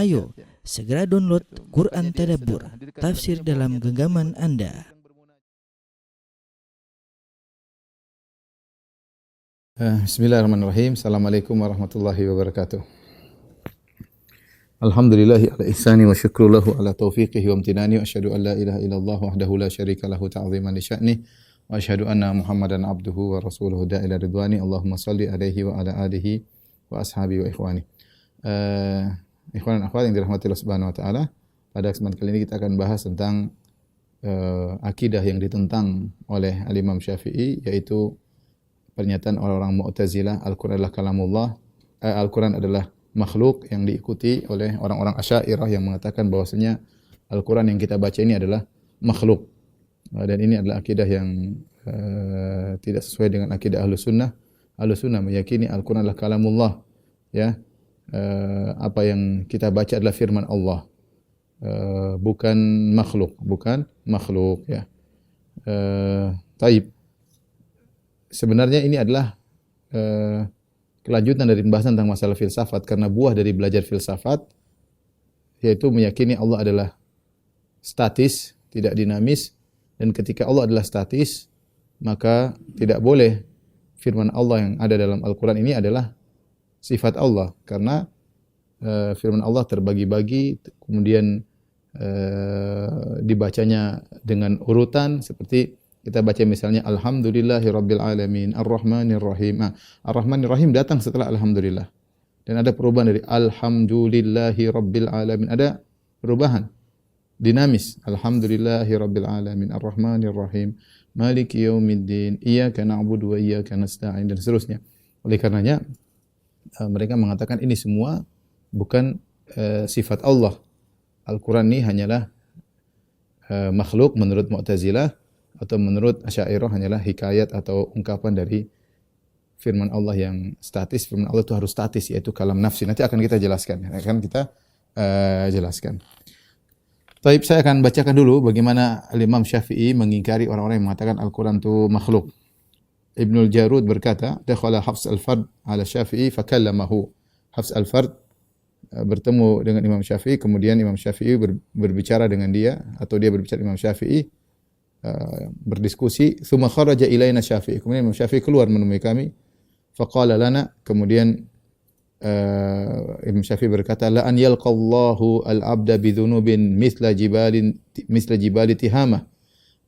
Ayo, segera download Quran Tadabbur, tafsir dalam genggaman Anda. Bismillahirrahmanirrahim. Assalamualaikum warahmatullahi wabarakatuh. Alhamdulillahi ala ihsani wa syukru lahu ala taufiqihi wa amtinani wa asyhadu an la ilaha illallah wahdahu la syarika lahu ta'ziman li sya'ni wa asyhadu anna Muhammadan abduhu wa rasuluhu da'ila ridwani. Allahumma salli alaihi wa ala alihi wa ashabihi wa ikhwani. Ikhwan dan akhwat yang dirahmati Allah Subhanahu wa taala, pada kesempatan kali ini kita akan bahas tentang akidah yang ditentang oleh Al-Imam Syafi'i, yaitu pernyataan orang-orang Mu'tazilah Al-Qur'an adalah kalamullah, Al-Qur'an adalah makhluk, yang diikuti oleh orang-orang Asy'ariyah yang mengatakan bahwasanya Al-Qur'an yang kita baca ini adalah makhluk. Dan ini adalah akidah yang tidak sesuai dengan akidah Ahlus Sunnah. Ahlus Sunnah meyakini Al-Qur'an adalah kalamullah, ya. Apa yang kita baca adalah firman Allah, bukan makhluk, ya. Taib. Sebenarnya ini adalah kelanjutan dari pembahasan tentang masalah filsafat, karena buah dari belajar filsafat yaitu meyakini Allah adalah statis, tidak dinamis, dan ketika Allah adalah statis, maka tidak boleh firman Allah yang ada dalam Al-Qur'an ini adalah sifat Allah, karena firman Allah terbagi-bagi, kemudian dibacanya dengan urutan, seperti kita baca misalnya Alhamdulillahirabbil alamin arrahmanir rahim. Ar-Rahmanir Rahim datang setelah alhamdulillah. Dan ada perubahan dari Alhamdulillahirabbil alamin, ada perubahan dinamis. Alhamdulillahirabbil alamin arrahmanir rahim maliki yaumiddin iyyaka na'budu wa iyyaka nasta'in, dan seterusnya. Oleh karenanya mereka mengatakan ini semua bukan sifat Allah. Al-Quran ini hanyalah makhluk menurut Mu'tazilah, atau menurut Asy'ariyah hanyalah hikayat atau ungkapan dari firman Allah yang statis. Firman Allah itu harus statis, yaitu kalam nafsi. Nanti akan kita jelaskan. Baik, saya akan bacakan dulu bagaimana Imam Syafi'i mengingkari orang-orang yang mengatakan Al-Quran itu makhluk. Ibnul Jarud berkata, dakhala Hafs al-Fard ala Syafi'i fakallamahu. Hafs al-Fard bertemu dengan Imam Syafi'i, kemudian Imam Syafi'i berbicara dengan dia, atau dia berbicara dengan Imam Syafi'i, berdiskusi. Tsumma kharaja ilaina Syafi'i, kemudian Imam Syafi'i keluar menemui kami. Faqala lana, kemudian Imam Syafi'i berkata, la an yalqallahu al-'abda bidhunubin mithla jibali tihamah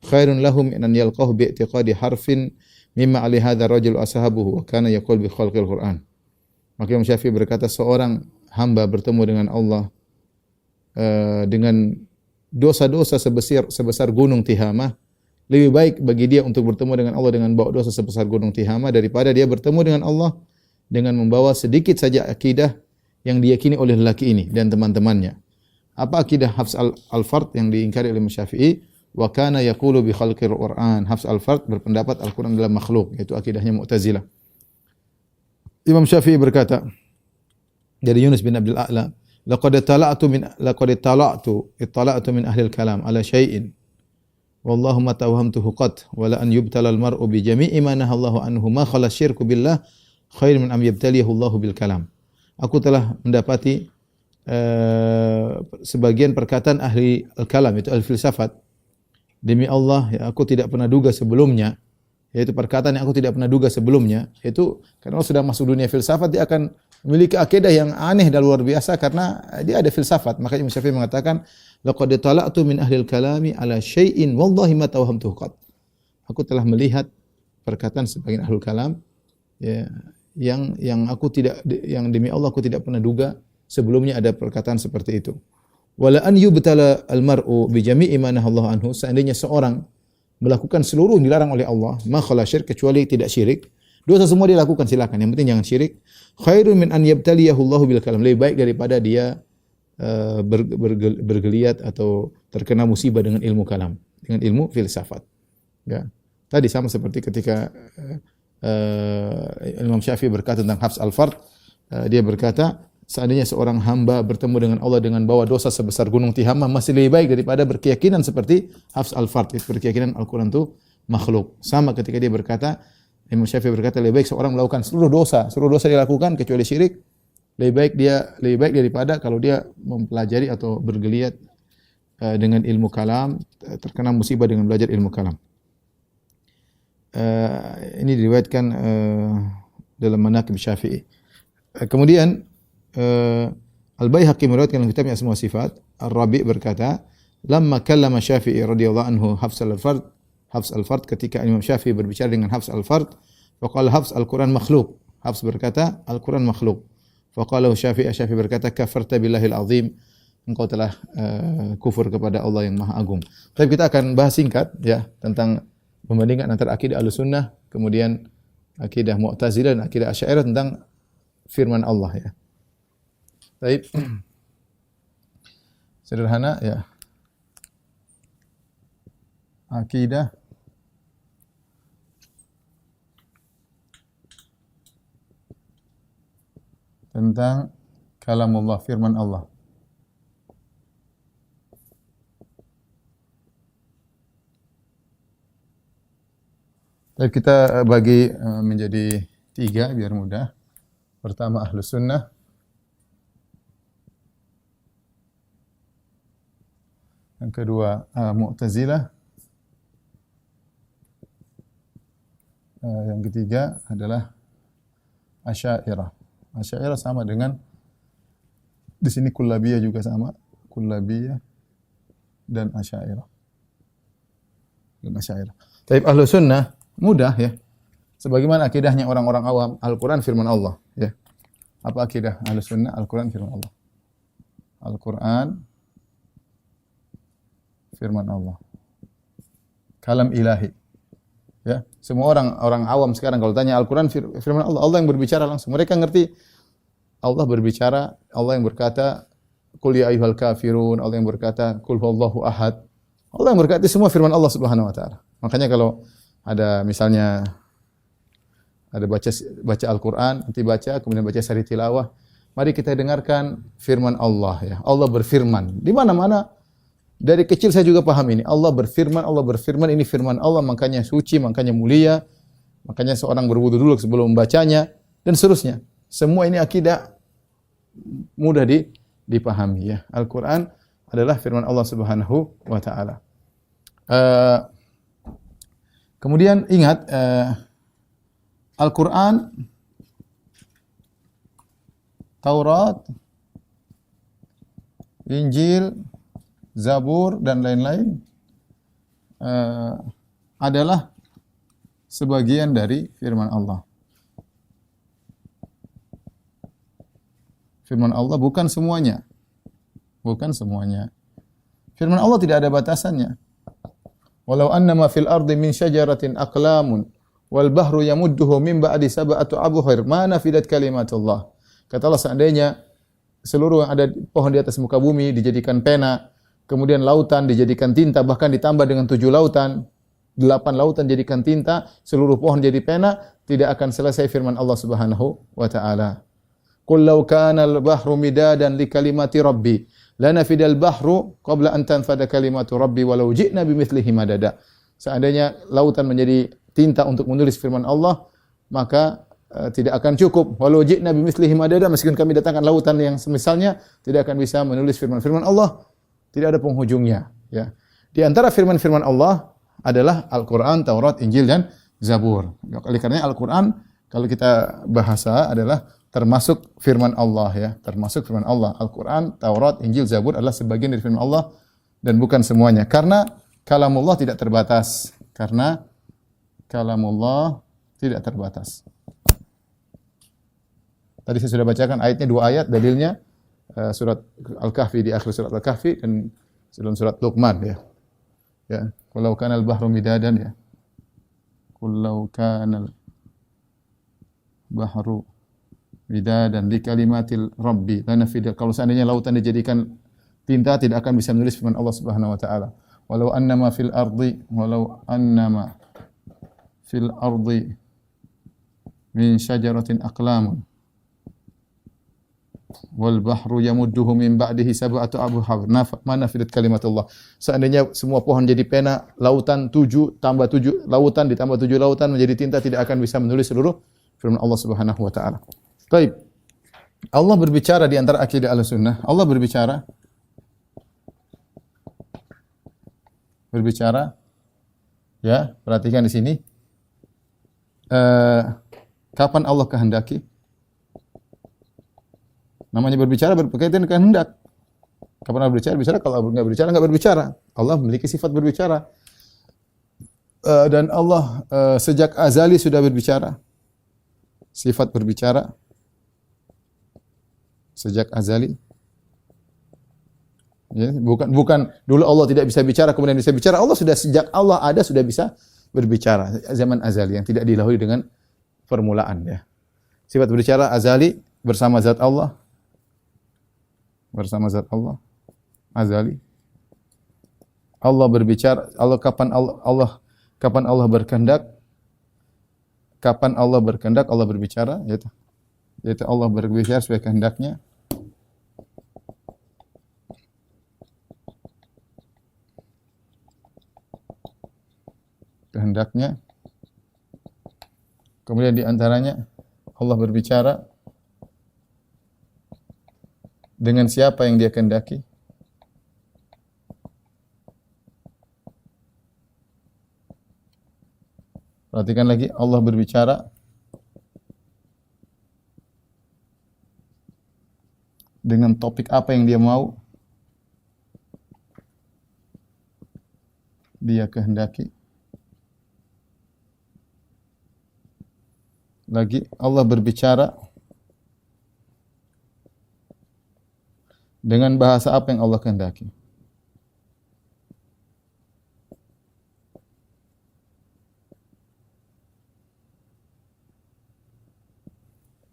khairun lahum min an yalqahu bi'tiqadi harfin mimma ali hadha rajul ashabuhu wa kana yaqul bi khalqil Qur'an. Maka Imam Syafi'i berkata, seorang hamba bertemu dengan Allah dengan dosa-dosa sebesar gunung Tihamah, lebih baik bagi dia untuk bertemu dengan Allah dengan bawa dosa sebesar gunung Tihamah daripada dia bertemu dengan Allah dengan membawa sedikit saja akidah yang diyakini oleh lelaki ini dan teman-temannya. Apa akidah Hafs al-Fard yang diingkari oleh Imam Syafi'i? Wa kana yaqulu bi khalqil Qur'an. Hafs al-Fard berpendapat Al-Qur'an adalah makhluk, yaitu akidahnya Mu'tazilah. Imam Syafi'i berkata dari Yunus bin Abdul A'la, laqad ittala'tu min ahli al-kalam ala syai'in wallahu ma tawhamtuhu qat wa la an yubtala al-mar'u bi jami'i ma nahallahu anhu ma khala syirku billah khair min am yabtaliyahu Allahu bil kalam. Aku telah mendapati sebagian perkataan ahli al-kalam, itu al-filsafat. Demi Allah, ya, aku tidak pernah duga sebelumnya, yaitu perkataan yang aku tidak pernah duga sebelumnya, yaitu karena Allah sudah masuk dunia filsafat, dia akan memiliki akidah yang aneh dan luar biasa karena dia ada filsafat. Makanya Imam Syafi'i mengatakan, laqad tala'tu min ahli al-kalami ala syai'in wallahi ma tawhamtuhu qat. Aku telah melihat perkataan sebagian ahlul kalam, ya, yang aku tidak, yang demi Allah aku tidak pernah duga sebelumnya ada perkataan seperti itu. Wala an yubtala al-mar'u bi jami'i ma nahallahu anhu, seandainya seorang melakukan seluruh dilarang oleh Allah, ma khala syirk, kecuali tidak syirik. Dosa semua dilakukan, silakan, yang penting jangan syirik. Khairun min an yabtaliyahu Allahu bil kalam, lebih baik daripada dia bergeliat atau terkena musibah dengan ilmu kalam, dengan ilmu filsafat. Ya. Tadi sama seperti ketika Imam Syafi'i berkata tentang Hafs al-Fard, dia berkata, seandainya seorang hamba bertemu dengan Allah dengan bawa dosa sebesar gunung Tihamah, masih lebih baik daripada berkeyakinan seperti Hafs al-Fard, berkeyakinan Al-Quran itu makhluk. Sama ketika dia berkata, Imam Syafi'i berkata, lebih baik seorang melakukan seluruh dosa dilakukan kecuali syirik, lebih baik daripada kalau dia mempelajari atau bergeliat dengan ilmu kalam, terkena musibah dengan belajar ilmu kalam. Ini diriwayatkan dalam Manaqib Syafi'i. Kemudian Al-Baihaqi meriwayatkan dalam kitabnya Asma wa Sifat, Ar-Rabi' berkata, "Lamma kallama Syafi'i radhiyallahu anhu Hafs al-Fard ketika Imam Syafi'i berbicara dengan Hafs al-Fard, faqala Hafs al-Quran makhluk." Hafs berkata, Al-Quran makhluk. Faqala Syafi'i berkata, "Kafarta billahil azim." Engkau telah kufur kepada Allah yang Maha Agung. Tapi kita akan bahas singkat ya tentang membandingkan antara akidah Ahlussunnah, kemudian akidah Mu'tazilah dan akidah Asy'ariyah tentang firman Allah ya. Baik. Sederhana ya. Akidah tentang kalamullah, firman Allah. Baik, kita bagi menjadi 3 biar mudah. Pertama Ahlussunnah, yang kedua Mu'tazilah, yang ketiga adalah Asy'ariyah. Asy'ariyah sama dengan di sini Kullabiyah juga sama, Kullabiyah dan Asy'ariyah. Tapi Ahlussunnah mudah ya. Sebagaimana akidahnya orang-orang awam, Al-Quran firman Allah ya. Apa akidah Ahlussunnah? Al-Quran firman Allah. Al-Quran firman Allah. Kalam ilahi. Ya, semua orang awam sekarang kalau tanya Al-Quran firman Allah, Allah yang berbicara langsung. Mereka ngerti Allah berbicara, Allah yang berkata qul ya ayyuhal kafirun, Allah yang berkata qul huwallahu ahad. Allah yang berkata semua firman Allah Subhanahu wa taala. Makanya kalau ada misalnya ada baca Al-Qur'an, nanti baca kemudian baca sari tilawah, mari kita dengarkan firman Allah ya. Allah berfirman. Di mana-mana dari kecil saya juga paham ini. Allah berfirman, ini firman Allah, makanya suci, makanya mulia. Makanya seorang berwudu dulu sebelum membacanya dan seterusnya. Semua ini akidah mudah dipahami ya. Al-Qur'an adalah firman Allah Subhanahu wa taala. Kemudian ingat Al-Quran, Taurat, Injil, Zabur dan lain-lain adalah sebagian dari firman Allah. Firman Allah bukan semuanya. Bukan semuanya. Firman Allah tidak ada batasannya. Walau annama fil ardi min syajaratin aqlamun wal bahru yamudduhu min ba'di sab'ati abhur ma nafidat kalimatullah. Kata Allah, seandainya seluruh yang ada pohon di atas muka bumi dijadikan pena, kemudian lautan dijadikan tinta, bahkan ditambah dengan 7 lautan, 8 lautan jadikan tinta, seluruh pohon jadi pena, tidak akan selesai firman Allah Subhanahu wa taala. Qul law kana al-bahru midadan li kalimati rabbi lanafidal bahru qabla an tanfada kalimatu rabbi walau ji'na bimithlihi madada. Seandainya lautan menjadi tinta untuk menulis firman Allah, maka tidak akan cukup. Walau ji'na bimithlihi madada, meskipun kami datangkan lautan yang semisalnya, tidak akan bisa menulis firman-firman Allah. Tidak ada penghujungnya, ya. Di antara firman-firman Allah adalah Al-Qur'an, Taurat, Injil dan Zabur. Oleh karena Al-Qur'an kalau kita bahasa adalah termasuk firman Allah ya, termasuk firman Allah. Al-Qur'an, Taurat, Injil, Zabur adalah sebagian dari firman Allah dan bukan semuanya. Karena kalamullah tidak terbatas. Karena kalamullah tidak terbatas. Tadi saya sudah bacakan ayatnya, 2 ayat, dalilnya surat Al-Kahfi, di akhir surat Al-Kahfi dan dalam surat Luqman ya. Ya, qul kana al-bahru midadan ya. Qul kana al-bahru midadan li kalimatil rabbi lanafida. Kalau seandainya lautan dijadikan tinta, tidak akan bisa menulis firman Allah Subhanahu wa taala. Walau annama fil ardi min syajaratin aqlamun wal bahru yamudduhu min ba'dihi sab'atu abhur ma nafidat kalimatullah. Seandainya semua pohon jadi pena, lautan 7 tambah 7 lautan ditambah 7 lautan menjadi tinta, tidak akan bisa menulis seluruh firman Allah Subhanahu wa taala. Baik. Allah berbicara di antara akidah Ahlussunnah. Allah berbicara. Ya, perhatikan di sini. Kapan Allah kehendaki? Namanya berbicara berkaitan dengan kehendak. Kapan Allah berbicara? Bicara. Kalau Allah nggak berbicara. Allah memiliki sifat berbicara. Dan Allah sejak azali sudah berbicara. Sifat berbicara. Sejak azali. Ya, bukan dulu Allah tidak bisa bicara kemudian bisa bicara. Allah sudah sejak Allah ada sudah bisa berbicara. Zaman azali yang tidak dilahului dengan permulaan ya. Sifat berbicara azali bersama zat Allah. Bersama zat Allah azali. Allah berbicara, kapan Allah berkehendak? Kapan Allah berkehendak Allah berbicara yaitu Allah berbicara sesuai kehendaknya. Kehendaknya. Kemudian di antaranya Allah berbicara dengan siapa yang Dia kehendaki. Perhatikan lagi, Allah berbicara dengan topik apa yang Dia mau. Dia kehendaki. Lagi Allah berbicara dengan bahasa apa yang Allah kehendaki.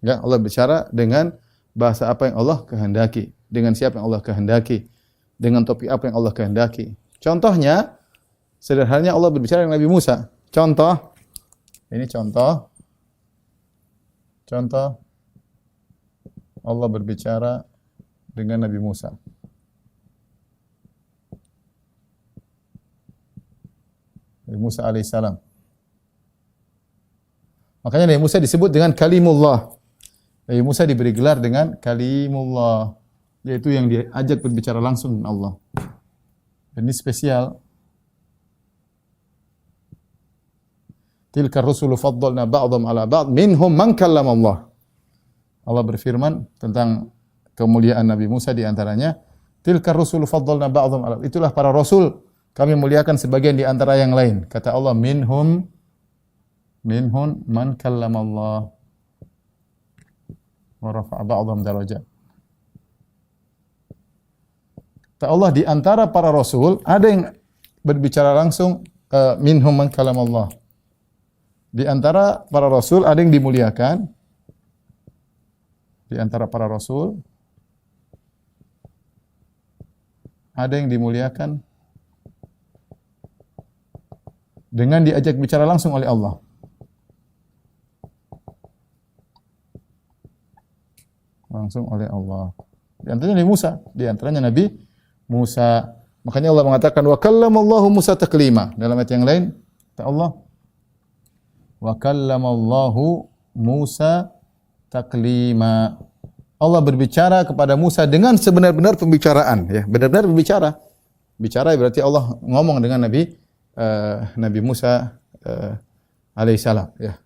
Ya, Allah bicara dengan bahasa apa yang Allah kehendaki, dengan siapa yang Allah kehendaki, dengan topik apa yang Allah kehendaki. Contohnya, sederhananya Allah berbicara dengan Nabi Musa. Contoh, ini contoh Allah berbicara dengan Nabi Musa. Nabi Musa alaihissalam. Makanya Nabi Musa disebut dengan kalimullah. Nabi Musa diberi gelar dengan kalimullah, yaitu yang diajak berbicara langsung dengan Allah. Dan ini spesial. Tilka rusulu faddalna ba'dhum ala ba'd minhum man kallama Allah. Allah berfirman tentang kemuliaan Nabi Musa di antaranya, tilka rusulu faddalna ba'dhum ala. Itulah para rasul kami muliakan sebagian di antara yang lain. Kata Allah, minhum man kallama Allah wa rafa'a ba'dhum darajat. Kata Allah, di antara para rasul ada yang berbicara langsung, minhum man kallama Allah. Di antara para rasul ada yang dimuliakan. Di antara para rasul ada yang dimuliakan dengan diajak bicara langsung oleh Allah. Langsung oleh Allah. Di antaranya Nabi Musa, di antaranya Nabi Musa. Makanya Allah mengatakan wa kallamallahu Musa taklima. Dalam ayat yang lain, kata Allah, wa kallamallahu Musa taklima. Allah berbicara kepada Musa dengan sebenar-benar pembicaraan, ya, benar-benar berbicara. Bicara berarti Allah ngomong dengan Nabi Musa alaihissalam, ya.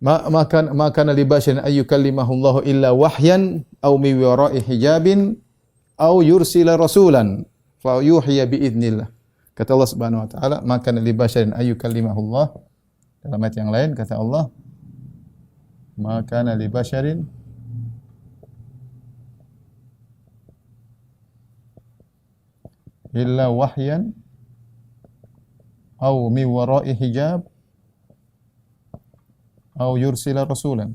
Maka li basyarin ayyukallimahullahu illa wahyan aw min wara'i hijabin aw yursila rasulan fa yuhya bi idznillah. Kata Allah Subhanahu wa taala, maka li basyarin ayyukallimahullah. Dalam ayat yang lain kata Allah, maka li basyarin illa wahyan aw min wara'i hijab aw yursila rasulan.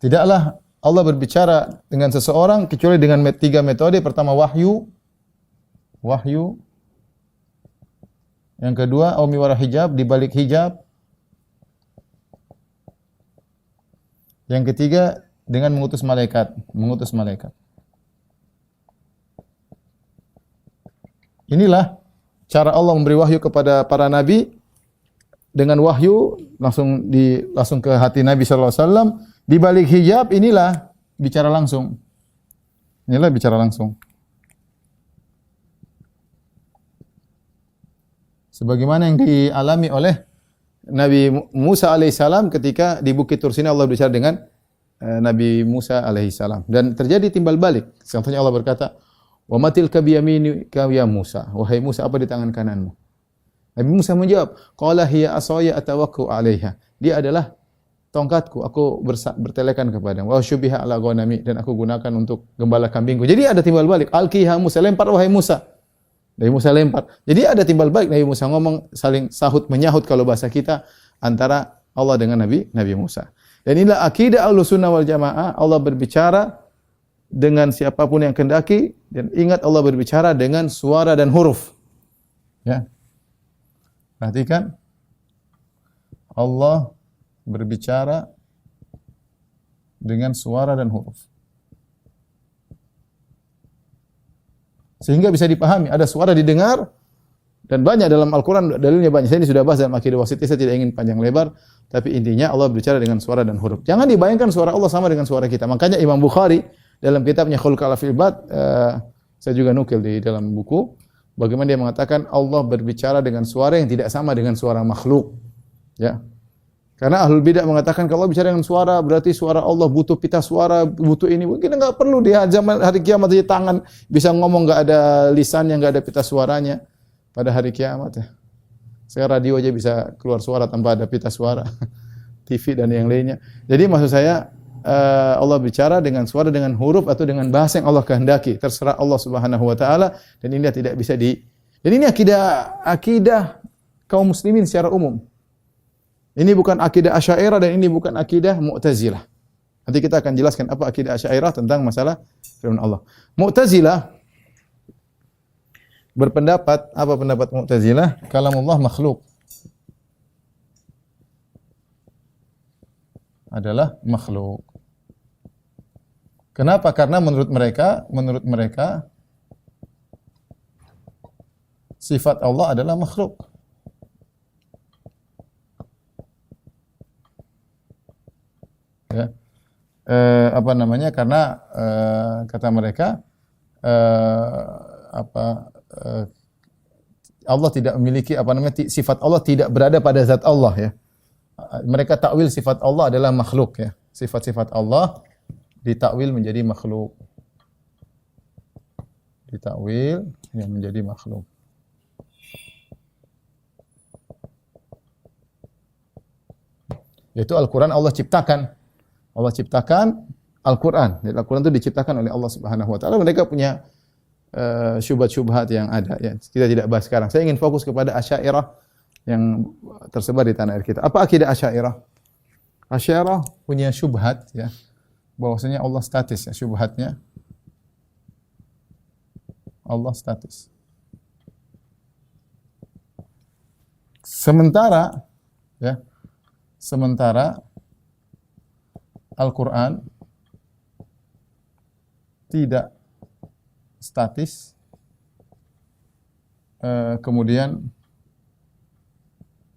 Tidaklah Allah berbicara dengan seseorang kecuali dengan tiga metode. Pertama wahyu. Yang kedua aw mi wara hijab, di balik hijab. Yang ketiga dengan mengutus malaikat. Inilah cara Allah memberi wahyu kepada para nabi dengan wahyu langsung ke hati Nabi sallallahu alaihi wasallam. Di balik hijab inilah bicara langsung. Inilah bicara langsung. Sebagaimana yang dialami oleh Nabi Musa alaihissalam ketika di Bukit Tur Sina Allah berbicara dengan Nabi Musa alaihissalam dan terjadi timbal balik. Contohnya Allah berkata, "Wa matilka biyaminika ya Musa." Wahai Musa, apa di tangan kananmu? Nabi Musa menjawab, "Qala hiya asaya atawakkau 'alaiha." Dia adalah tongkatku, aku bertelekan kepadanya. Wa syubiha ala ghanami, dan aku gunakan untuk gembala kambingku. Jadi ada timbal balik. Alqiha Musa, lempar wahai Musa. Nabi Musa lempar. Jadi ada timbal balik. Nabi Musa ngomong, saling sahut menyahut kalau bahasa kita, antara Allah dengan Nabi Musa. Dan inilah akidah Ahlussunnah wal Jamaah. Allah berbicara dengan siapapun yang kehendaki, dan ingat Allah berbicara dengan suara dan huruf. Ya. Perhatikan. Allah berbicara dengan suara dan huruf. Sehingga bisa dipahami, ada suara didengar, dan banyak dalam Al-Quran, dalilnya banyak. Saya ini sudah bahas dalam akidah wasithiyah, saya tidak ingin panjang lebar, tapi intinya Allah berbicara dengan suara dan huruf. Jangan dibayangkan suara Allah sama dengan suara kita. Makanya Imam Bukhari dalam kitabnya Khulqul Ibad, saya juga nukil di dalam buku, bagaimana dia mengatakan Allah berbicara dengan suara yang tidak sama dengan suara makhluk. Ya. Karena ahlul bidah mengatakan kalau bicara dengan suara berarti suara Allah butuh pita suara, butuh ini. Mungkin enggak perlu di zaman hari kiamat aja tangan bisa ngomong, enggak ada lisannya, enggak ada pita suaranya pada hari kiamat ya. Sekarang radio aja bisa keluar suara tanpa ada pita suara. TV dan yang lainnya. Jadi maksud saya Allah bicara dengan suara, dengan huruf atau dengan bahasa yang Allah kehendaki. Terserah Allah Subhanahu wa taala, dan ini tidak bisa dan ini akidah kaum muslimin secara umum. Ini bukan akidah Asy'ariyah dan ini bukan akidah Mu'tazilah. Nanti kita akan jelaskan apa akidah Asy'ariyah tentang masalah firman Allah. Mu'tazilah berpendapat, apa pendapat Mu'tazilah? Kalamullah makhluk. Adalah makhluk. Kenapa? Karena menurut mereka sifat Allah adalah makhluk. Ya. Karena kata mereka Allah tidak memiliki sifat Allah tidak berada pada zat Allah ya. Mereka takwil sifat Allah adalah makhluk ya. Sifat-sifat Allah ditakwil menjadi makhluk. Ditakwil yang menjadi makhluk. Yaitu Al-Qur'an Allah ciptakan. Allah ciptakan Al-Quran. Al-Quran itu diciptakan oleh Allah Subhanahu wa taala. Mereka punya syubhat-syubhat yang ada ya. Kita tidak bahas sekarang. Saya ingin fokus kepada Asy'ariyah yang tersebar di tanah air kita. Apa akidah Asy'ariyah? Asy'ariyah punya syubhat ya. Bahwasanya Allah statis ya, syubhatnya. Allah statis. Sementara Al-Quran tidak statis, kemudian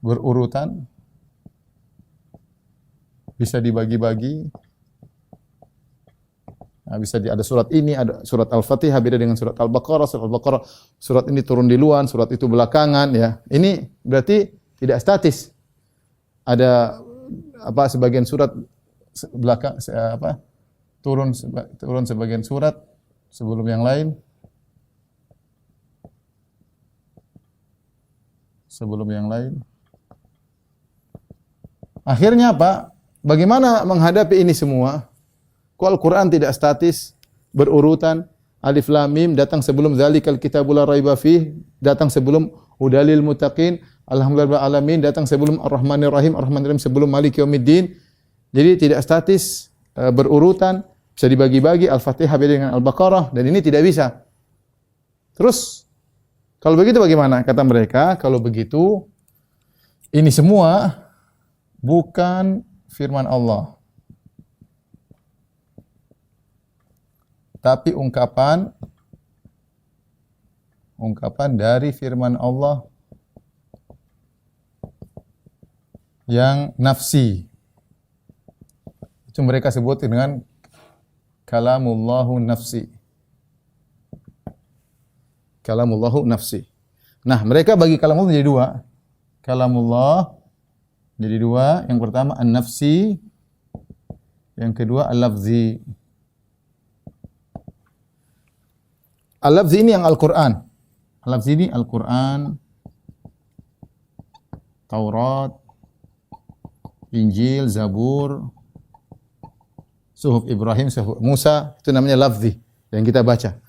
berurutan, bisa dibagi-bagi, bisa ada surat ini, ada surat Al-Fatihah beda dengan surat Al-Baqarah, surat ini turun duluan, surat itu belakangan ya. Ini berarti tidak statis. Ada sebagian surat belakang turun sebagian surat sebelum yang lain, akhirnya apa? Bagaimana menghadapi ini semua? Al-Quran tidak statis, berurutan. Alif Lam Mim datang sebelum zalikal kitabul la raiba fih, datang sebelum hudalil muttaqin. Alhamdulillah alamin datang sebelum Ar-Rahmanir Rahim, Ar-Rahmanir Rahim sebelum Maliki Yaumiddin. Jadi tidak statis, berurutan, bisa dibagi-bagi. Al-Fatihah beda dengan Al-Baqarah, dan ini tidak bisa. Terus kalau begitu bagaimana? Kata mereka, kalau begitu ini semua bukan firman Allah, tapi ungkapan ungkapan dari firman Allah yang nafsi. Itu mereka sebut dengan kalamullahu nafsi. Kalamullahu nafsi. Nah, mereka bagi kalamullah menjadi dua. Kalamullah jadi dua. Yang pertama an-nafsi, yang kedua al-lafzi. Al-lafzi ini yang Al-Qur'an. Al-lafzi ini Al-Qur'an, Taurat, Injil, Zabur, Suhuf Ibrahim, Suhuf Musa, itu namanya lafzi yang kita baca.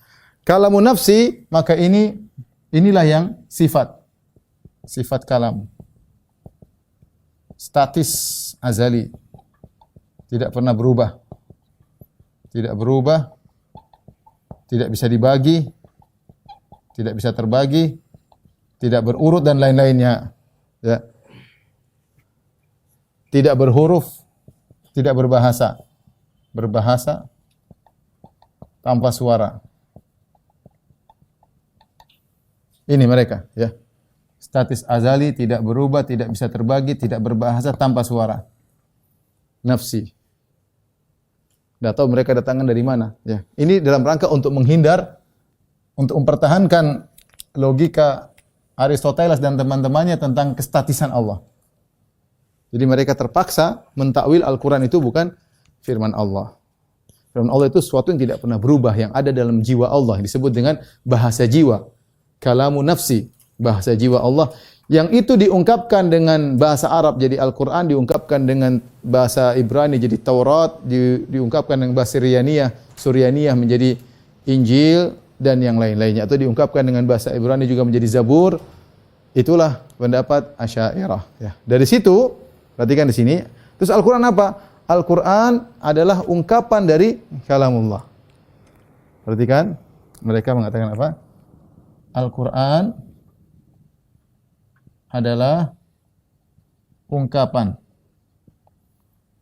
Kalamun nafsi, maka inilah yang sifat kalam. Statis azali. Tidak pernah berubah. Tidak berubah, tidak bisa dibagi, tidak bisa terbagi, tidak berurut dan lain-lainnya. Ya. Tidak berhuruf, tidak berbahasa. Berbahasa tanpa suara. Ini mereka, ya. Statis azali, tidak berubah, tidak bisa terbagi, tidak berbahasa, tanpa suara. Nafsi. Tidak tahu mereka datangkan dari mana. Ya. Ini dalam rangka untuk menghindar, untuk mempertahankan logika Aristoteles dan teman-temannya tentang kestatisan Allah. Jadi mereka terpaksa mentakwil Al-Quran itu bukan firman Allah. Firman Allah itu sesuatu yang tidak pernah berubah, yang ada dalam jiwa Allah, disebut dengan bahasa jiwa. Kalamun nafsi, bahasa jiwa Allah, yang itu diungkapkan dengan bahasa Arab jadi Al-Quran, diungkapkan dengan bahasa Ibrani jadi Taurat, diungkapkan dengan bahasa Suryaniyah menjadi Injil dan yang lain-lainnya, atau diungkapkan dengan bahasa Ibrani juga menjadi Zabur. Itulah pendapat Asy'ariyah, ya. Dari situ, perhatikan di sini, terus Al-Quran apa? Al-Quran adalah ungkapan dari kalamullah. Perhatikan, mereka mengatakan apa? Al-Quran adalah ungkapan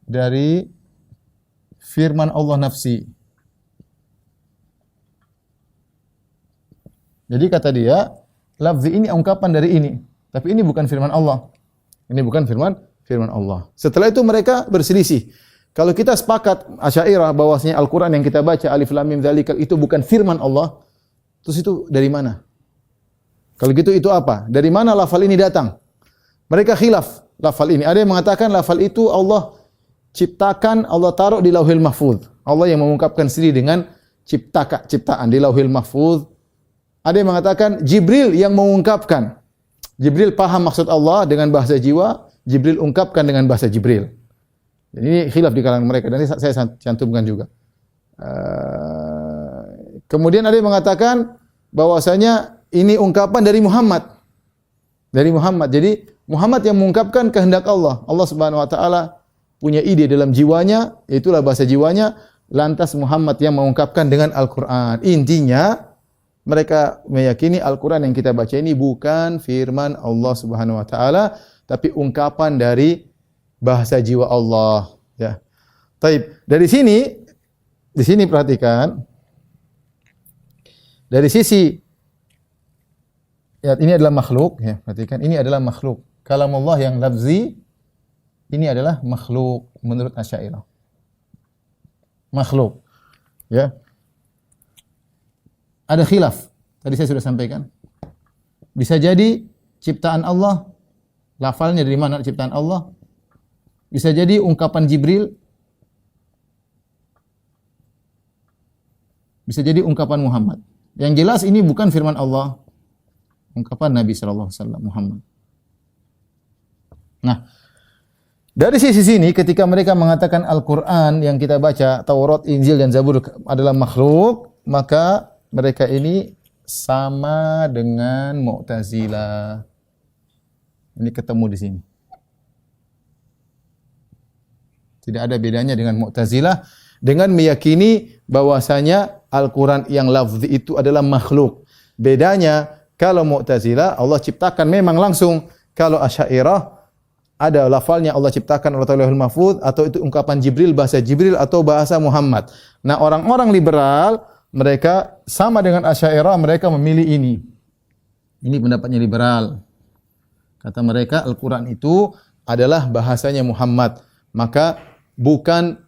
dari firman Allah nafsi. Jadi kata dia, lafzi ini ungkapan dari ini, tapi ini bukan firman Allah. Ini bukan firman Allah. Setelah itu mereka berselisih. Kalau kita sepakat Asy'ariyah bahwasanya Al-Qur'an yang kita baca alif lam mim dzalikal itu bukan firman Allah, terus itu dari mana? Kalau gitu itu apa? Dari mana lafal ini datang? Mereka khilaf lafal ini. Ada yang mengatakan lafal itu Allah ciptakan, Allah taruh di Lauhil Mahfuz. Allah yang mengungkapkan sendiri dengan ciptaan di Lauhil Mahfuz. Ada yang mengatakan Jibril yang mengungkapkan. Jibril paham maksud Allah dengan bahasa jiwa, Jibril ungkapkan dengan bahasa Jibril. Ini khilaf di kalangan mereka dan ini saya cantumkan juga. Kemudian ada yang mengatakan bahwasanya ini ungkapan dari Muhammad. Dari Muhammad. Jadi Muhammad yang mengungkapkan kehendak Allah. Allah Subhanahu wa taala punya ide dalam jiwanya, itulah bahasa jiwanya, lantas Muhammad yang mengungkapkan dengan Al-Qur'an. Intinya mereka meyakini Al-Qur'an yang kita baca ini bukan firman Allah Subhanahu wa taala, tapi ungkapan dari bahasa jiwa Allah, ya. Taib. Dari sini perhatikan. Dari sisi ya, ini adalah makhluk, ya. Perhatikan, ini adalah makhluk. Kalamullah yang lafzi ini adalah makhluk menurut Asy'ariyah. Makhluk. Ya. Ada khilaf. Tadi saya sudah sampaikan. Bisa jadi ciptaan Allah, lafalnya dari mana ciptaan Allah? Bisa jadi ungkapan Jibril. Bisa jadi ungkapan Muhammad. Yang jelas ini bukan firman Allah. Ungkapan Nabi sallallahu alaihi wasallam Muhammad. Nah, dari sisi sini ketika mereka mengatakan Al-Qur'an yang kita baca, Taurat, Injil dan Zabur adalah makhluk, maka mereka ini sama dengan Mu'tazilah. Ini ketemu di sini. Tidak ada bedanya dengan Mu'tazilah dengan meyakini bahwasanya Al-Qur'an yang lafzi itu adalah makhluk. Bedanya kalau Mu'tazilah Allah ciptakan memang langsung, kalau Asy'ariyah ada lafalnya Allah ciptakan oleh Lauhul Mahfuz, atau itu ungkapan Jibril, bahasa Jibril atau bahasa Muhammad. Nah, orang-orang liberal mereka sama dengan Asy'ariyah, mereka memilih ini. Ini pendapatnya liberal. Kata mereka Al-Quran itu adalah bahasanya Muhammad. Maka bukan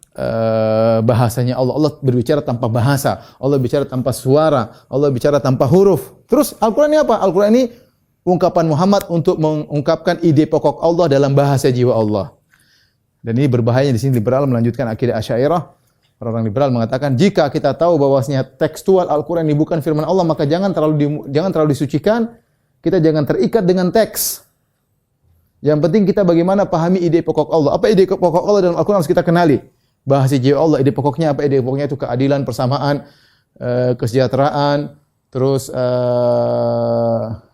bahasanya Allah. Allah berbicara tanpa bahasa. Allah bicara tanpa suara. Allah bicara tanpa huruf. Terus Al-Quran ini apa? Al-Quran ini ungkapan Muhammad untuk mengungkapkan ide pokok Allah dalam bahasa jiwa Allah. Dan ini berbahaya di sini liberal melanjutkan akidah Asy'ariyah. Orang liberal mengatakan jika kita tahu bahwasanya tekstual Al-Quran ini bukan firman Allah, maka jangan terlalu disucikan. Kita jangan terikat dengan teks. Yang penting kita bagaimana pahami ide pokok Allah. Apa ide pokok Allah dalam Al-Quran harus kita kenali. Bahasa jiwa Allah, ide pokoknya apa? Ide pokoknya itu keadilan, persamaan, kesejahteraan, terus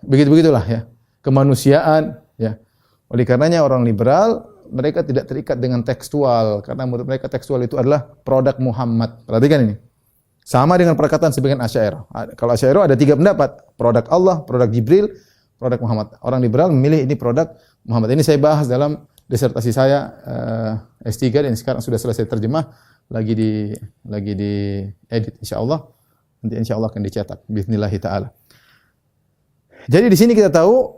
begitu-begitulah ya. Kemanusiaan ya. Oleh karenanya orang liberal mereka tidak terikat dengan tekstual karena menurut mereka tekstual itu adalah produk Muhammad. Perhatikan ini. Sama dengan perkataan sebagian Asy'ariyah. Kalau Asy'ariyah ada 3 pendapat, produk Allah, produk Jibril, produk Muhammad. Orang liberal memilih ini produk Muhammad. Ini saya bahas dalam disertasi saya S3 dan sekarang sudah selesai terjemah, lagi di edit insyaallah. Nanti insyaallah akan dicetak bismillah taala. Jadi di sini kita tahu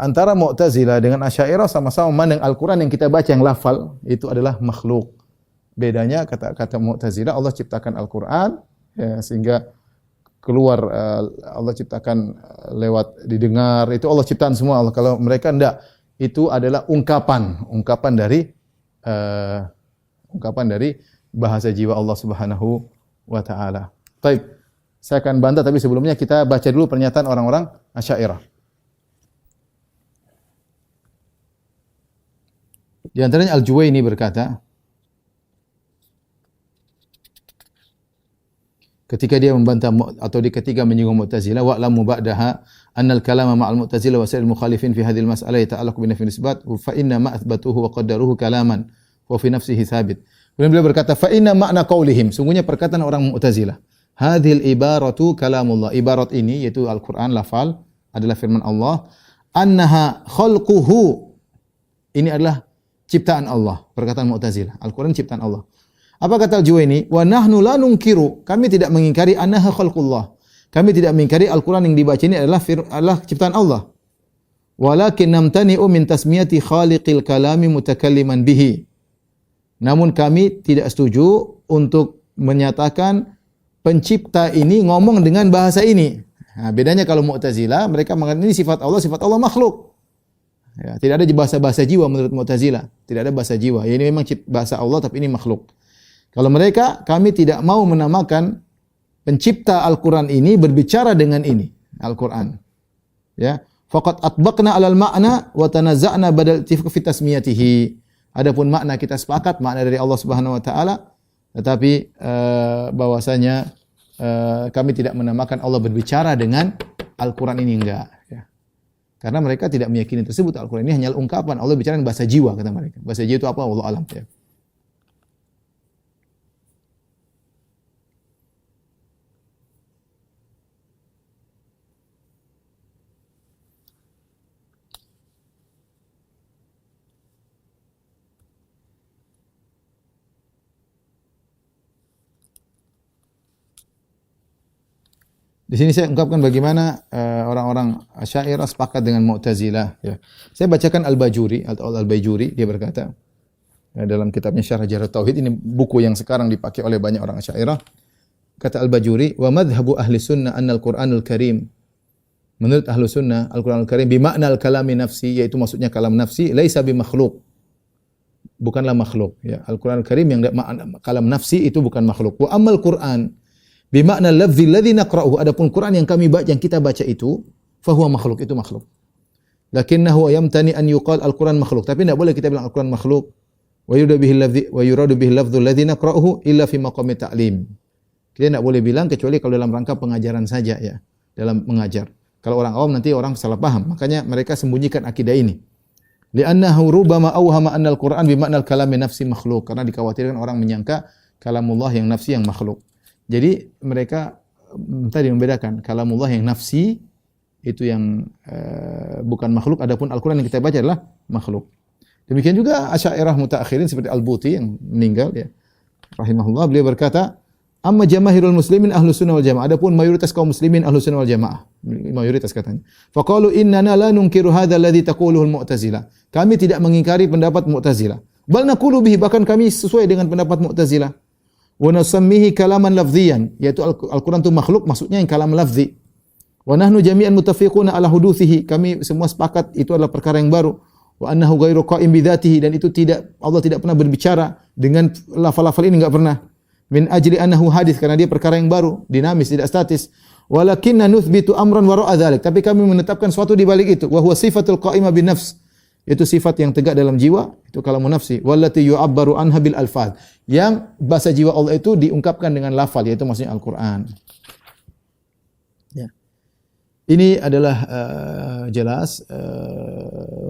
antara Mu'tazilah dengan Asy'ariyah sama-sama memandang Al-Qur'an yang kita baca yang lafal itu adalah makhluk. Bedanya kata Mu'tazilah Allah ciptakan Al-Qur'an ya, sehingga keluar Allah ciptakan lewat didengar, itu Allah ciptaan semua Allah. Kalau mereka enggak, itu adalah ungkapan dari bahasa jiwa Allah Subhanahu wa taala. Baik. Saya akan bantah tapi sebelumnya kita baca dulu pernyataan orang-orang Asy'ariyah. Di antaranya Al-Juwayni berkata, ketika dia membantah atau ketika menyinggung Mu'tazilah, wa'lamu ba'daha annal kalama ma'al Mu'tazilah wa sa'il mukhalifin fi hadhil mas'alah yata'allaqu bi nafyi nisbat fa inna ma athbatuhu wa qaddaruhu kalaman wa fi nafsihi thabit. Kemudian beliau berkata, fa inna ma'na qaulihim, sungguhnya perkataan orang Mu'tazilah, hadhil ibaratu kalamullah, ibarat ini yaitu Al-Qur'an lafal adalah firman Allah, annaha khalquhu, ini adalah ciptaan Allah, perkataan Mu'tazilah. Al-Qur'an ciptaan Allah. Apa kata Al-Juwayni? Wa nahnu la nunkiru, kami tidak mengingkari annaha khalqullah. Kami tidak mengingkari Al-Qur'an yang dibaca ini adalah ciptaan Allah. Walakin namtani'u min tasmiyati khaliqil kalami mutakalliman bihi. Namun kami tidak setuju untuk menyatakan pencipta ini ngomong dengan bahasa ini. Nah, bedanya kalau Mu'tazilah, mereka mengatakan ini sifat Allah makhluk. Ya, tidak ada bahasa jiwa menurut Mu'tazilah. Tidak ada bahasa jiwa. Ya, ini memang bahasa Allah tapi ini makhluk. Kalau mereka, kami tidak mau menamakan pencipta Al-Quran ini berbicara dengan ini, Al-Quran. Ya, faqad atbaqna 'alal ma'na wa tanaza'na badal ittifaq fi tasmiyatihi. Adapun makna kita sepakat, makna dari Allah Subhanahu wa taala, tetapi bahwasanya kami tidak menamakan Allah berbicara dengan Al-Quran ini, enggak, ya. Karena mereka tidak meyakini tersebut, Al-Quran ini hanya ungkapan, Allah bicara dengan bahasa jiwa kata mereka. Bahasa jiwa itu apa? Wallahu alam, ya. Di sini saya ungkapkan bagaimana orang-orang Asy'ariyah sepakat dengan Mu'tazilah. Ya. Saya bacakan Al-Bajuri atau Al-Baijuri, dia berkata dalam kitabnya Syarah Jarh Tauhid, ini buku yang sekarang dipakai oleh banyak orang Asy'ariyah. Kata Al-Bajuri, wa madhhabu ahli sunnah anna al-Qur'anul Karim. Menurut ahli sunnah, Al-Qur'anul Karim bimakna al-kalami nafsi, yaitu maksudnya kalam nafsi, laisa bimakhluk. Bukanlah makhluk. Ya. Al-Qur'anul Karim yang kalam nafsi itu bukan makhluk. Wa ammal Qur'an bimakna lafzi alladhi naqra'uhu, adapun Quran yang kita baca itu fahuwa makhluk, itu makhluk. Lakinnahu yamtani an yuqal al-Quran makhluk, tapi tidak boleh kita bilang Al-Quran makhluk. Wa yuradu bihi lafdhu alladhi naqra'uhu illa fi maqami ta'lim. Kita tidak boleh bilang kecuali kalau dalam rangka pengajaran saja, ya, dalam mengajar. Kalau orang awam nanti orang salah paham, makanya mereka sembunyikan akidah ini. Li'annahu rubama awhama anna al-Quran bimakna al-kalami nafsi makhluk, karena dikhawatirkan orang menyangka kalamullah yang nafsi yang makhluk. Jadi mereka tadi membedakan kalamullah yang nafsi itu yang bukan makhluk, adapun Al-Qur'an yang kita baca adalah makhluk. Demikian juga Asy'ariyah mutaakhirin seperti Al-Buti yang meninggal, ya, rahimahullah, beliau berkata, amma jamaahirul muslimin ahlus sunnah wal jamaah, adapun mayoritas kaum muslimin ahlus sunnah wal jamaah. mayoritas katanya. Faqalu innana la nunkiru hadzal ladzi taquluhu al-Mu'tazilah. Kami tidak mengingkari pendapat Mu'tazilah. Bal naqulu bihi, bahkan kami sesuai dengan pendapat Mu'tazilah. Wa nasammihi kalaman lafziyan, yaitu Al-Qur'an itu makhluk, maksudnya yang kalam lafzi. Wa nahnu jami'an muttafiquna ala huduthihi, kami semua sepakat itu adalah perkara yang baru. Wa annahu ghairu qa'im bi dzatihi, dan itu Allah tidak pernah berbicara dengan lafal-lafal ini, enggak pernah. Min ajli annahu hadis, karena dia perkara yang baru, dinamis, tidak statis. Walakinna nuthbitu amran wara'a dzalik, tapi kami menetapkan suatu di balik itu, wa huwa sifatul qa'imah bin nafs, itu sifat yang tegak dalam jiwa, itu kalamun nafsi, wallati yu'abbaru anha bil alfaz, yang bahasa jiwa Allah itu diungkapkan dengan lafal, yaitu maksudnya Al-Qur'an. Ya. Ini adalah jelas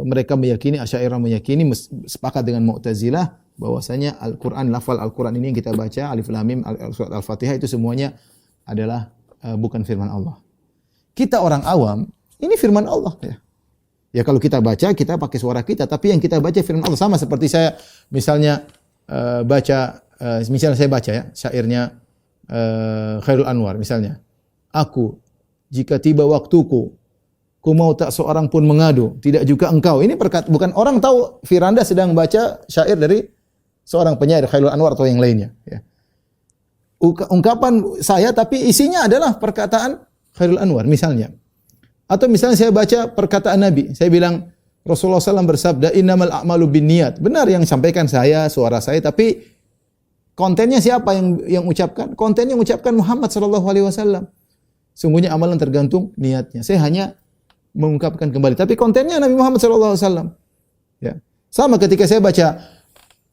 mereka meyakini, Asy'ariyah meyakini, sepakat dengan Mu'tazilah bahwasanya Al-Qur'an, lafal Al-Qur'an ini yang kita baca, Alif Lam Mim, surat Al-Fatihah, itu semuanya adalah bukan firman Allah. Kita orang awam, ini firman Allah ya. Ya kalau kita baca, kita pakai suara kita, tapi yang kita baca firman Allah. Sama seperti saya misalnya misalnya saya baca ya syairnya Khairul Anwar misalnya. Aku, jika tiba waktuku, ku mau tak seorang pun mengadu, tidak juga engkau. Ini bukan orang tahu Firanda sedang baca syair dari seorang penyair Khairul Anwar atau yang lainnya. Ya. Ungkapan saya, tapi isinya adalah perkataan Khairul Anwar misalnya. Atau misalnya saya baca perkataan Nabi, saya bilang Rasulullah SAW bersabda, innamal a'malu binniyat. Benar yang sampaikan saya, suara saya, tapi kontennya siapa yang ucapkan? Kontennya yang ucapkan Muhammad SAW. Sungguhnya amalan tergantung niatnya. Saya hanya mengungkapkan kembali, tapi kontennya Nabi Muhammad SAW. Ya. Sama ketika saya baca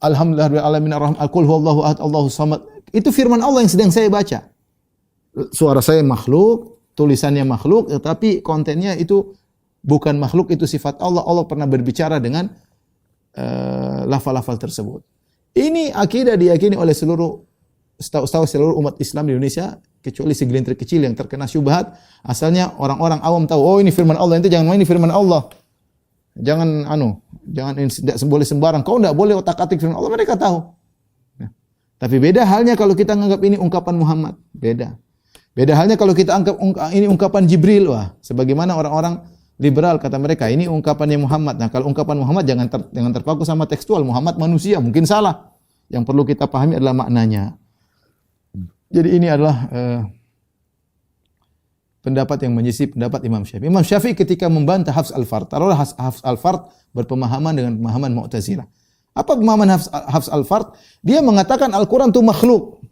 Alhamdulillahirabbil alamin arrahman qul huwallahu ahad Allahus samad. Itu firman Allah yang sedang saya baca. Suara saya makhluk, tulisannya makhluk, tetapi kontennya itu bukan makhluk, itu sifat Allah. Allah pernah berbicara dengan lafal-lafal tersebut. Ini akidah diyakini oleh setahu seluruh umat Islam di Indonesia, kecuali segelintir kecil yang terkena syubhat. Asalnya orang-orang awam tahu, oh ini firman Allah, itu jangan main, ini firman Allah. Jangan tidak boleh sembarang. Kau tidak boleh otak-atik firman Allah, mereka tahu. Ya. Tapi beda halnya kalau kita menganggap ini ungkapan Muhammad, beda. Beda halnya kalau kita anggap ini ungkapan Jibril, wah, sebagaimana orang-orang liberal kata mereka, ini ungkapannya Muhammad. Nah, kalau ungkapan Muhammad jangan terpaku sama tekstual. Muhammad manusia, mungkin salah. Yang perlu kita pahami adalah maknanya. Jadi ini adalah pendapat yang menyisip pendapat Imam Syafi'i. Imam Syafi'i ketika membantah Hafs al-Fard, taruhlah Hafs al-Fard berpemahaman dengan pemahaman Mu'tazilah. Apa pemahaman Hafs al-Fard? Dia mengatakan Al-Quran itu makhluk.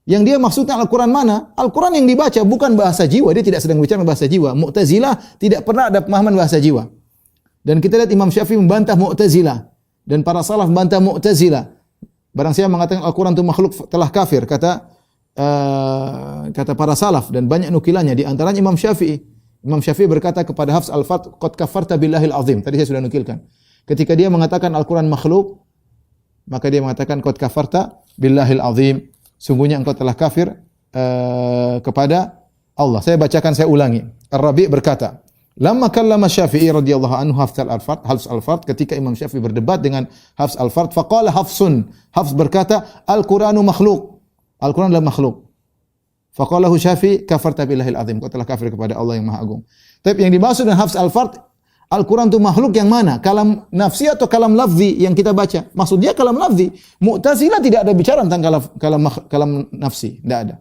Yang dia maksudnya Al-Quran mana? Al-Quran yang dibaca bukan bahasa jiwa. Dia tidak sedang bicara bahasa jiwa. Mu'tazilah tidak pernah ada pemahaman bahasa jiwa. Dan kita lihat Imam Syafi'i membantah Mu'tazilah. Dan para salaf membantah Mu'tazilah. Barang siapa mengatakan Al-Quran itu makhluk telah kafir. Kata para salaf. Dan banyak nukilannya. Di antaranya Imam Syafi'i. Imam Syafi'i berkata kepada Hafs al-Fard, qad kafarta billahil azim. Tadi saya sudah nukilkan. Ketika dia mengatakan Al-Quran makhluk, maka dia mengatakan qad kafarta billahil azim. Sungguhnya engkau telah kafir kepada Allah. Saya bacakan, saya ulangi. Ar-Rabi' berkata, lamma kallama Syafi'i radhiyallahu anhu Hafs al-Fard, ketika Imam Syafi'i berdebat dengan Hafs al-Fard, faqala Hafsun, Hafs berkata, Al-Quranu makhluk. Al-Quran adalah makhluk. Faqalahu Syafi'i, kafarta billahil azim. Kau telah kafir kepada Allah yang Maha Agung. Tapi yang dimaksud dengan Hafs al-Fard, Al-Quran itu makhluk yang mana? Kalam nafsi atau kalam lafzi yang kita baca? Maksudnya kalam lafzi. Mu'tazilah tidak ada bicara tentang kalam nafsi. Tidak ada.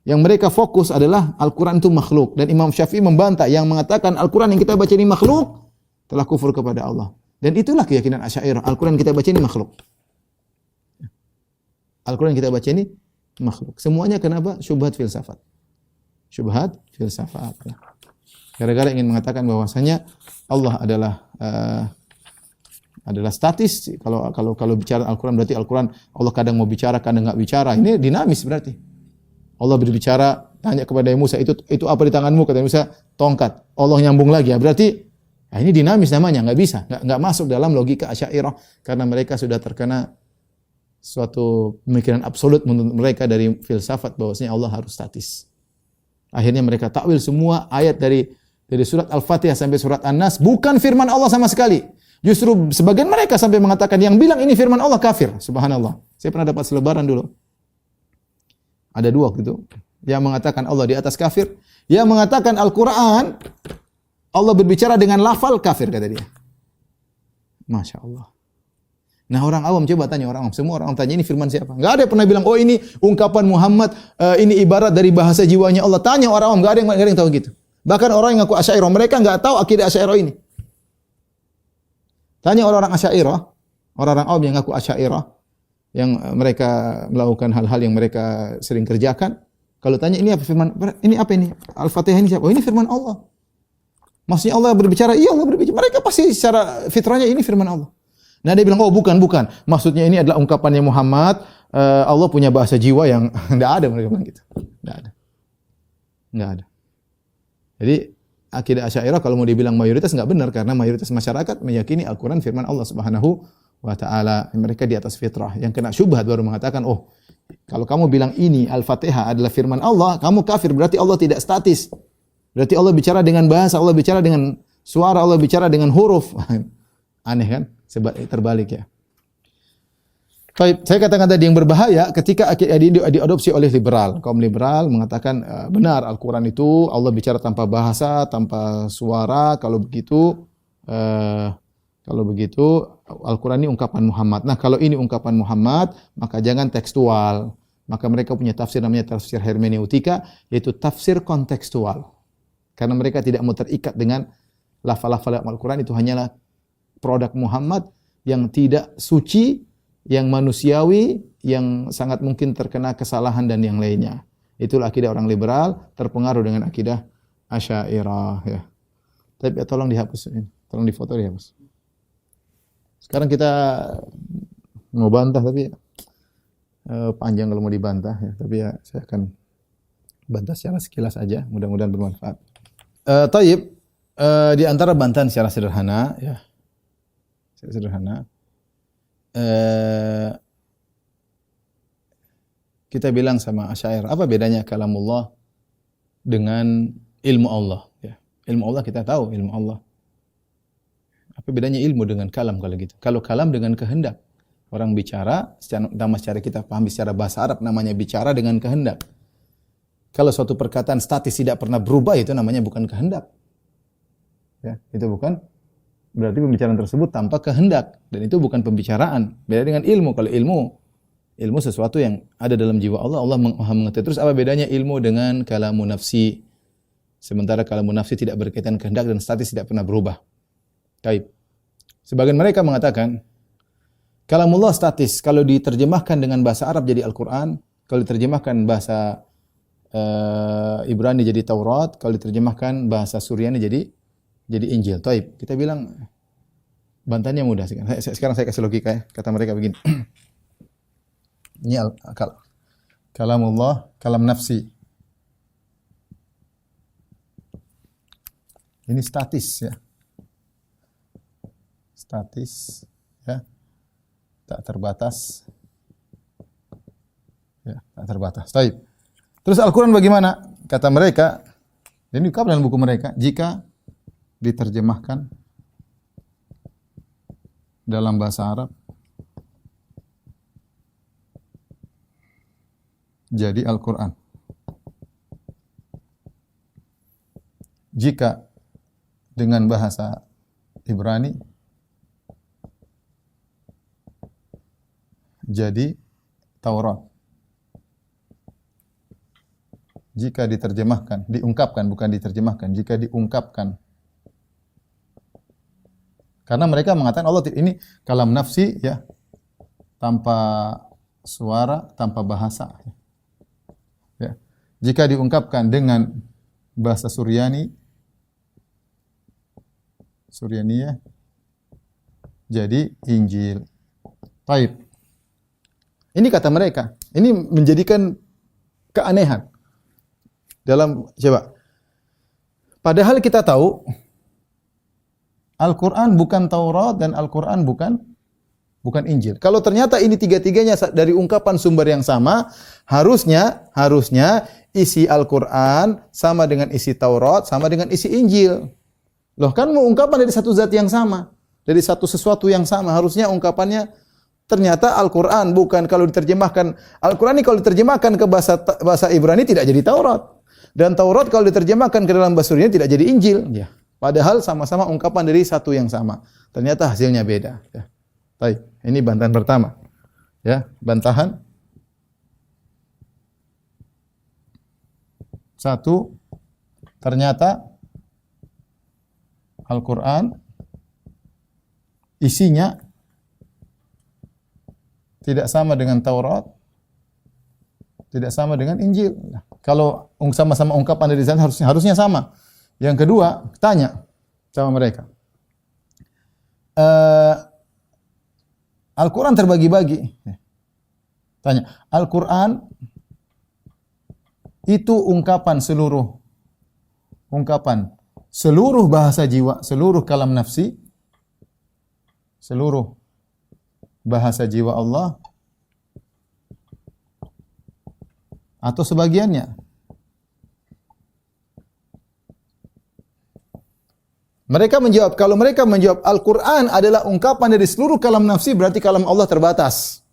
Yang mereka fokus adalah Al-Quran itu makhluk. Dan Imam Syafi'i membantah yang mengatakan Al-Quran yang kita baca ini makhluk, telah kufur kepada Allah. Dan itulah keyakinan Asy'ariyah. Al-Quran yang kita baca ini makhluk. Al-Quran yang kita baca ini makhluk. Semuanya kenapa? Syubhat filsafat. Syubhat filsafat. Gara-gara ingin mengatakan bahwasanya Allah adalah statis. Kalau bicara Al-Quran berarti Al-Quran Allah kadang mau bicara, kadang enggak bicara. Ini dinamis berarti. Allah berbicara, tanya kepada Musa, itu apa di tanganmu? Kata Musa, tongkat. Allah nyambung lagi. Ya, berarti ini dinamis namanya, enggak bisa. Enggak masuk dalam logika Asy'ariyah karena mereka sudah terkena suatu pemikiran absolut menurut mereka dari filsafat bahwasanya Allah harus statis. Akhirnya mereka takwil semua ayat dari surat Al-Fatihah sampai surat An-Nas bukan firman Allah sama sekali. Justru sebagian mereka sampai mengatakan yang bilang ini firman Allah kafir. Subhanallah. Saya pernah dapat selebaran dulu. Ada dua waktu itu. Yang mengatakan Allah di atas kafir, yang mengatakan Al-Quran Allah berbicara dengan lafal kafir, kata dia. Masya Allah. Nah, orang awam, coba tanya orang awam. Semua orang awam tanya, ini firman siapa? Enggak ada yang pernah bilang, oh ini ungkapan Muhammad, ini ibarat dari bahasa jiwanya Allah. Tanya orang awam, enggak ada yang tahu gitu. Bahkan orang yang ngaku Asy'ariyah, mereka enggak tahu akidah Asy'ariyah ini. Tanya orang-orang Asy'ariyah, orang-orang awam yang ngaku Asy'ariyah, yang mereka melakukan hal-hal yang mereka sering kerjakan. Kalau tanya, ini apa firman? Ini apa ini? Al-Fatihah ini siapa? Oh, ini firman Allah. Maksudnya Allah berbicara? Iya, Allah berbicara. Mereka pasti secara fitrahnya ini firman Allah. Nah, dia bilang, oh bukan. Maksudnya ini adalah ungkapannya Muhammad. Allah punya bahasa jiwa yang tidak ada, mereka bilang gitu. Tidak ada. Jadi akidah Asy'ariyah kalau mau dibilang mayoritas enggak benar, karena mayoritas masyarakat meyakini Al-Quran firman Allah Subhanahu wa ta'ala. Mereka di atas fitrah. Yang kena syubhat baru mengatakan, oh kalau kamu bilang ini Al-Fatihah adalah firman Allah, kamu kafir, berarti Allah tidak statis. Berarti Allah bicara dengan bahasa, Allah bicara dengan suara, Allah bicara dengan huruf. Aneh kan? Terbalik ya. Baik, saya katakan tadi yang berbahaya ketika diadopsi oleh liberal. Kaum liberal mengatakan benar Al-Quran itu Allah bicara tanpa bahasa, tanpa suara. Kalau begitu Al-Quran ini ungkapan Muhammad. Nah, kalau ini ungkapan Muhammad, maka jangan tekstual. Maka mereka punya tafsir namanya tafsir hermeneutika, yaitu tafsir kontekstual. Karena mereka tidak mau terikat dengan lafal-lafal Al-Quran, itu hanyalah produk Muhammad yang tidak suci, yang manusiawi, yang sangat mungkin terkena kesalahan dan yang lainnya. Itulah akidah orang liberal, terpengaruh dengan akidah Asy'ariyah ya. Tapi tolong dihapus ini. Tolong difoto dihapus. Sekarang kita mau bantah, tapi panjang kalau mau dibantah ya. Tapi ya saya akan bantah secara sekilas aja, mudah-mudahan bermanfaat. Di antara bantahan secara sederhana ya. Kita bilang sama Asy'ariyah, apa bedanya kalamullah dengan ilmu Allah ya. Ilmu Allah kita tahu, ilmu Allah. Apa bedanya ilmu dengan kalam kalau gitu? Kalau kalam dengan kehendak. Orang bicara, secara kita pahami secara bahasa Arab namanya bicara dengan kehendak. Kalau suatu perkataan statis tidak pernah berubah, itu namanya bukan kehendak. Ya, itu bukan, berarti pembicaraan tersebut tanpa kehendak, dan itu bukan pembicaraan. Beda dengan ilmu. Kalau ilmu sesuatu yang ada dalam jiwa Allah, Allah Maha mengetahui. Terus apa bedanya ilmu dengan kalamun nafsi? Sementara kalamun nafsi tidak berkaitan kehendak dan statis tidak pernah berubah. Baik. Sebagian mereka mengatakan kalamullah statis, kalau diterjemahkan dengan bahasa Arab jadi Al-Quran, kalau diterjemahkan bahasa Ibrani jadi Taurat, kalau diterjemahkan bahasa Suryani jadi Injil. Taib. Kita bilang bantahannya mudah. Sekarang saya kasih logika ya. Kata mereka begini. Ini kalamullah, kalam nafsi. Ini statis ya. Statis ya. Tak terbatas. Ya, tak terbatas. Taib. Terus Al-Quran bagaimana? Kata mereka, ini diungkap dalam buku mereka, jika diterjemahkan dalam bahasa Arab jadi Al-Quran. Jika dengan bahasa Ibrani jadi Taurat. Jika diterjemahkan, diungkapkan, bukan diterjemahkan, jika diungkapkan. Karena mereka mengatakan Allah ini kalam nafsi ya, tanpa suara, tanpa bahasa. Ya. Jika diungkapkan dengan bahasa Suryani, Suryaniyah, jadi Injil. Baik. Ini kata mereka. Ini menjadikan keanehan. Coba. Padahal kita tahu Al-Quran bukan Taurat dan Al-Quran bukan Injil. Kalau ternyata ini tiga-tiganya dari ungkapan sumber yang sama, harusnya isi Al-Quran sama dengan isi Taurat, sama dengan isi Injil. Loh kan mau ungkapan dari satu zat yang sama, dari satu sesuatu yang sama, harusnya ungkapannya Ternyata Al-Quran bukan, kalau diterjemahkan, Al-Quran ini kalau diterjemahkan ke bahasa Ibrani tidak jadi Taurat. Dan Taurat kalau diterjemahkan ke dalam bahasa Suriani tidak jadi Injil. Ya. Padahal sama-sama ungkapan dari satu yang sama. Ternyata hasilnya beda. Ya. Baik, ini bantahan pertama. Ya, bantahan. Satu, ternyata Al-Quran isinya tidak sama dengan Taurat, tidak sama dengan Injil. Kalau sama-sama ungkapan dari sana harusnya sama. Yang kedua, tanya sama mereka. Al-Quran terbagi-bagi. Tanya, Al-Quran itu ungkapan seluruh bahasa jiwa, seluruh kalam nafsi, seluruh bahasa jiwa Allah, atau sebagiannya. Mereka menjawab, kalau mereka menjawab Al-Quran adalah ungkapan dari seluruh kalam nafsi, berarti kalam Allah terbatas.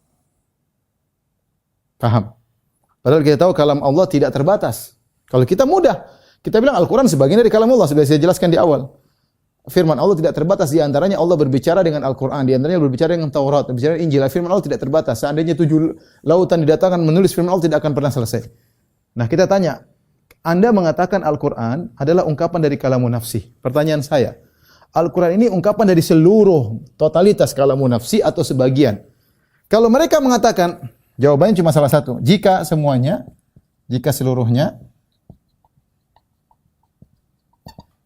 Paham? Padahal kita tahu kalam Allah tidak terbatas. Kalau kita mudah, kita bilang Al-Quran sebagian dari kalam Allah, sudah saya jelaskan di awal. Firman Allah tidak terbatas, di antaranya Allah berbicara dengan Al-Quran, di antaranya berbicara dengan Taurat, berbicara dengan Injil. Firman Allah tidak terbatas. Seandainya 7 lautan didatangkan menulis firman Allah tidak akan pernah selesai. Nah, kita tanya, Anda mengatakan Al-Quran adalah ungkapan dari kalamun nafsi. Pertanyaan saya, Al-Quran ini ungkapan dari seluruh totalitas kalamun nafsi atau sebagian? Kalau mereka mengatakan, jawabannya cuma salah satu. Jika semuanya, jika seluruhnya,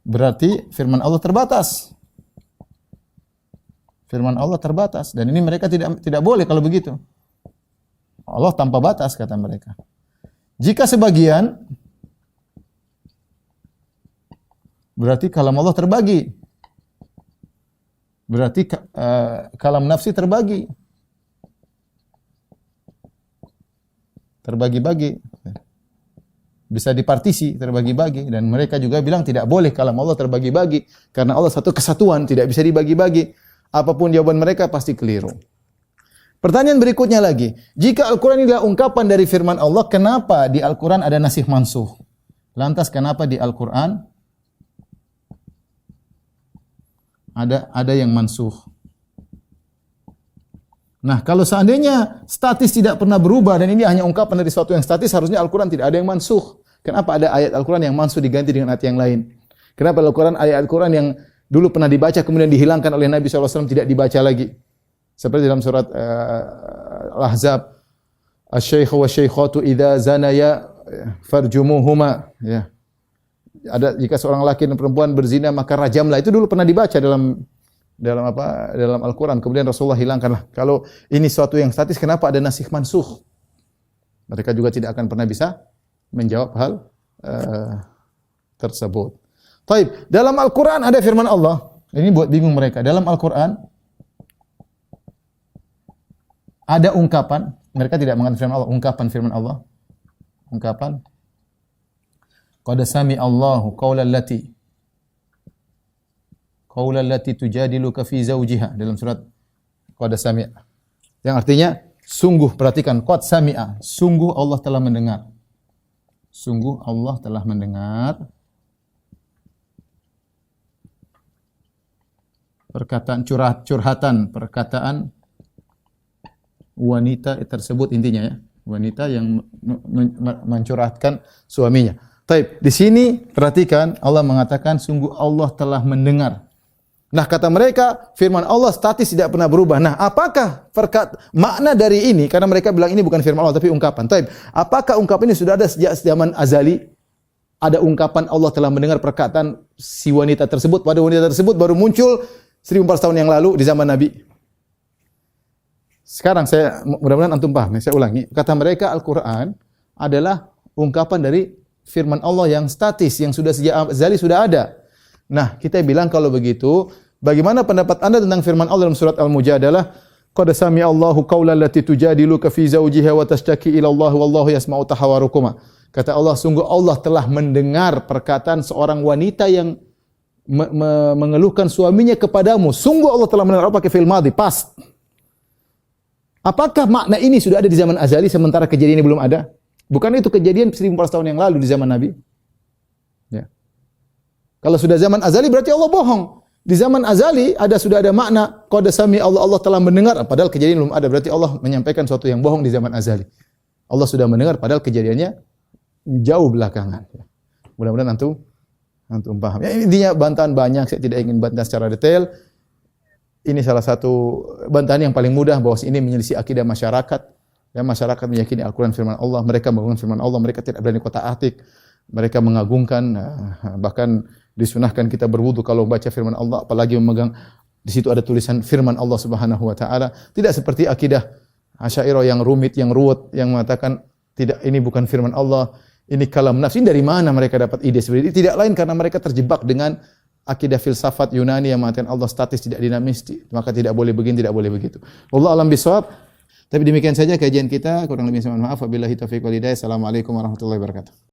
berarti firman Allah terbatas. Firman Allah terbatas, dan ini mereka tidak boleh kalau begitu. Allah tanpa batas, kata mereka. Jika sebagian, berarti kalam Allah terbagi. Berarti kalam nafsi terbagi. Terbagi-bagi. Bisa dipartisi, terbagi-bagi, dan mereka juga bilang tidak boleh kalam Allah terbagi-bagi karena Allah satu kesatuan, tidak bisa dibagi-bagi. Apapun jawaban mereka pasti keliru. Pertanyaan berikutnya lagi, jika Al-Quran adalah ungkapan dari firman Allah, kenapa di Al-Quran ada nasikh mansuh? Lantas kenapa di Al-Quran ada yang mansuh? Nah, kalau seandainya statis tidak pernah berubah dan ini hanya ungkapan dari sesuatu yang statis, harusnya Al-Quran tidak ada yang mansuh. Kenapa ada ayat Al-Quran yang mansuh diganti dengan ayat yang lain? Kenapa ayat Al-Quran yang dulu pernah dibaca kemudian dihilangkan oleh Nabi SAW tidak dibaca lagi? Seperti dalam surat Al-Ahzab, Asy-syaikhu wasy-syaikhatu idza zanaya farjumuhuma, ya. Ada jika seorang laki dan perempuan berzina maka rajamlah. Itu dulu pernah dibaca dalam Al-Quran. Kemudian Rasulullah hilangkanlah. Kalau ini suatu yang statis, kenapa ada nasikh mansuh? Mereka juga tidak akan pernah bisa menjawab hal tersebut. Taib, dalam Al-Quran ada firman Allah. Ini buat bingung mereka. Dalam Al-Quran ada ungkapan. Mereka tidak mengatakan firman Allah. Ungkapan firman Allah. Ungkapan. Qad sami Allahu qaulal lati tujadiluka fi zawjiha, dalam surat Qad sami'a, yang artinya sungguh, perhatikan, qad sami'a, sungguh Allah telah mendengar. Sungguh Allah telah mendengar perkataan curhatan, perkataan wanita tersebut, intinya ya, wanita yang mencurhatkan suaminya. Taib, di sini perhatikan Allah mengatakan sungguh Allah telah mendengar. Nah, kata mereka, firman Allah statis tidak pernah berubah. Nah, apakah makna dari ini? Karena mereka bilang ini bukan firman Allah, tapi ungkapan. Taib, apakah ungkapan ini sudah ada sejak zaman azali? Ada ungkapan Allah telah mendengar perkataan si wanita tersebut. Pada wanita tersebut baru muncul 1400 tahun yang lalu di zaman Nabi. Sekarang mudah-mudahan antum paham. Saya ulangi. Kata mereka Al-Quran adalah ungkapan dari firman Allah yang statis, yang sudah sejak azali sudah ada. Nah, kita bilang kalau begitu, bagaimana pendapat Anda tentang firman Allah dalam surat Al-Mujadalah? Qad sami'a Allahu qaulal lati tujadiluka fi zawjiha wa tashtaki ila Allah wallahu yasma'u tahawarukuma. Kata Allah, sungguh Allah telah mendengar perkataan seorang wanita yang mengeluhkan suaminya kepadamu. Sungguh Allah telah mendengar, pakai fi'il madhi, past. Apakah makna ini sudah ada di zaman azali sementara kejadian ini belum ada? Bukan itu kejadian 1400 tahun yang lalu di zaman Nabi? Ya. Kalau sudah zaman azali berarti Allah bohong. Di zaman azali sudah ada makna qad sami Allah telah mendengar, padahal kejadian belum ada, berarti Allah menyampaikan sesuatu yang bohong di zaman azali. Allah sudah mendengar padahal kejadiannya jauh belakangan. Mudah-mudahan antum paham. Ya, intinya bantahan banyak, saya tidak ingin bantah secara detail. Ini salah satu bantahan yang paling mudah bahwa ini menyelisih akidah masyarakat. Ya, masyarakat meyakini Al-Quran firman Allah, mereka mengagungkan firman Allah, mereka tidak berani kotak-atik, mereka mengagungkan, bahkan disunahkan kita berwudu kalau baca firman Allah, apalagi memegang di situ ada tulisan firman Allah Subhanahu wa taala. Tidak seperti akidah Asy'ariyah yang rumit, yang ruwet, yang mengatakan tidak, ini bukan firman Allah, ini kalam nafs. Ini dari mana mereka dapat ide seperti ini? Tidak lain karena mereka terjebak dengan akidah filsafat Yunani yang mengatakan Allah statis, tidak dinamis, maka tidak boleh begini, tidak boleh begitu. Wallahu a'lam bishawab. Tapi demikian saja kajian kita, kurang lebih mohon maaf. Wabillahi taufiq wal hidayah. Assalamualaikum warahmatullahi wabarakatuh.